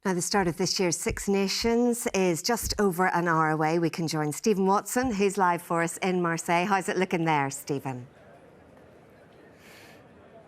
Now, the start of this year's Six Nations is just over an hour away. We can join Stephen Watson, who's live for us in Marseille. How's it looking there, Stephen?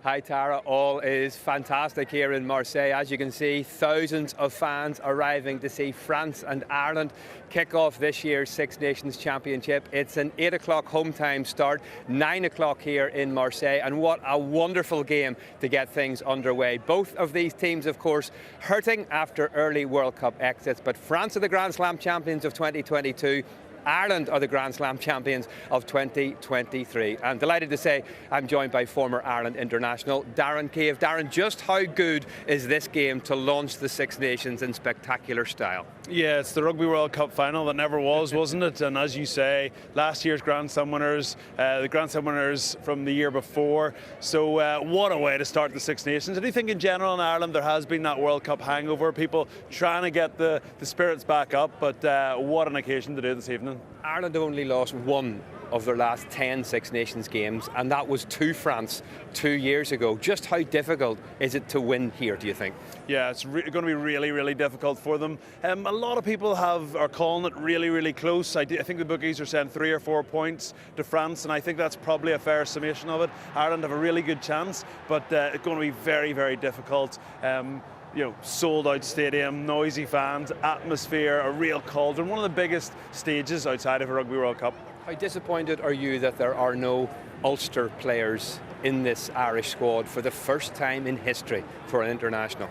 Hi Tara, all is fantastic here in Marseille. As you can see, thousands of fans arriving to see France and Ireland kick off this year's Six Nations Championship. It's an 8 o'clock home time start, 9 o'clock here in Marseille, and what a wonderful game to get things underway. Both of these teams, of course, hurting after early World Cup exits, but France are the Grand Slam champions of 2022. Ireland are the Grand Slam champions of 2023. I'm delighted to say I'm joined by former Ireland international Darren Cave. Darren, just how good is this game to launch the Six Nations in spectacular style? Yeah, it's the Rugby World Cup final that never was, wasn't it? And as you say, last year's Grand Slam winners, the Grand Slam winners from the year before. So what a way to start the Six Nations. And I think in general in Ireland there has been that World Cup hangover, people trying to get the spirits back up, but what an occasion to do this evening. Ireland only lost one of their last 10 Six Nations games, and that was to France 2 years ago. Just how difficult is it to win here, do you think? Yeah, it's going to be really, really difficult for them. A lot of people are calling it really, really close. I think the bookies are saying 3 or 4 points to France, and I think that's probably a fair summation of it. Ireland have a really good chance, but it's going to be very, very difficult. Sold out stadium, noisy fans, atmosphere, a real cauldron, one of the biggest stages outside of a Rugby World Cup. How disappointed are you that there are no Ulster players in this Irish squad for the first time in history for an international?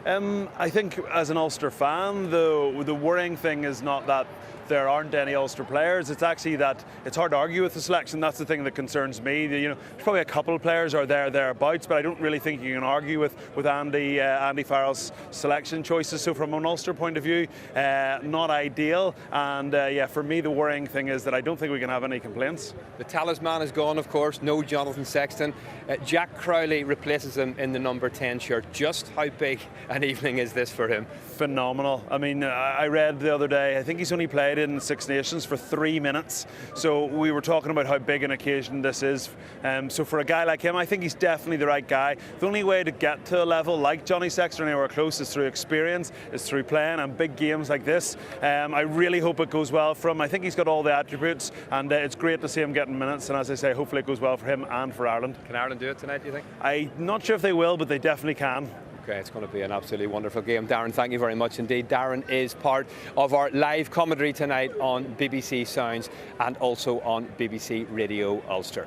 I think as an Ulster fan, the worrying thing is not that there aren't any Ulster players. It's actually that it's hard to argue with the selection. That's the thing that concerns me. There's probably a couple of players are thereabouts, but I don't really think you can argue with Andy Farrell's selection choices. So from an Ulster point of view, not ideal. And for me, the worrying thing is that I don't think we can have any complaints. The talisman is gone, of course. No Jonathan Sexton. Jack Crowley replaces him in the number 10 shirt. Just how big an evening is this for him? Phenomenal. I mean, I read the other day, I think he's only played in Six Nations for 3 minutes. So we were talking about how big an occasion this is. So for a guy like him, I think he's definitely the right guy. The only way to get to a level like Johnny Sexton anywhere close is through experience, is through playing and big games like this. I really hope it goes well for him. I think he's got all the attributes, and it's great to see him getting minutes. And as I say, hopefully it goes well for him and for Ireland. Can Ireland do it tonight, do you think? I'm not sure if they will, but they definitely can. Okay, it's going to be an absolutely wonderful game. Darren, thank you very much indeed. Darren is part of our live commentary tonight on BBC Sounds and also on BBC Radio Ulster.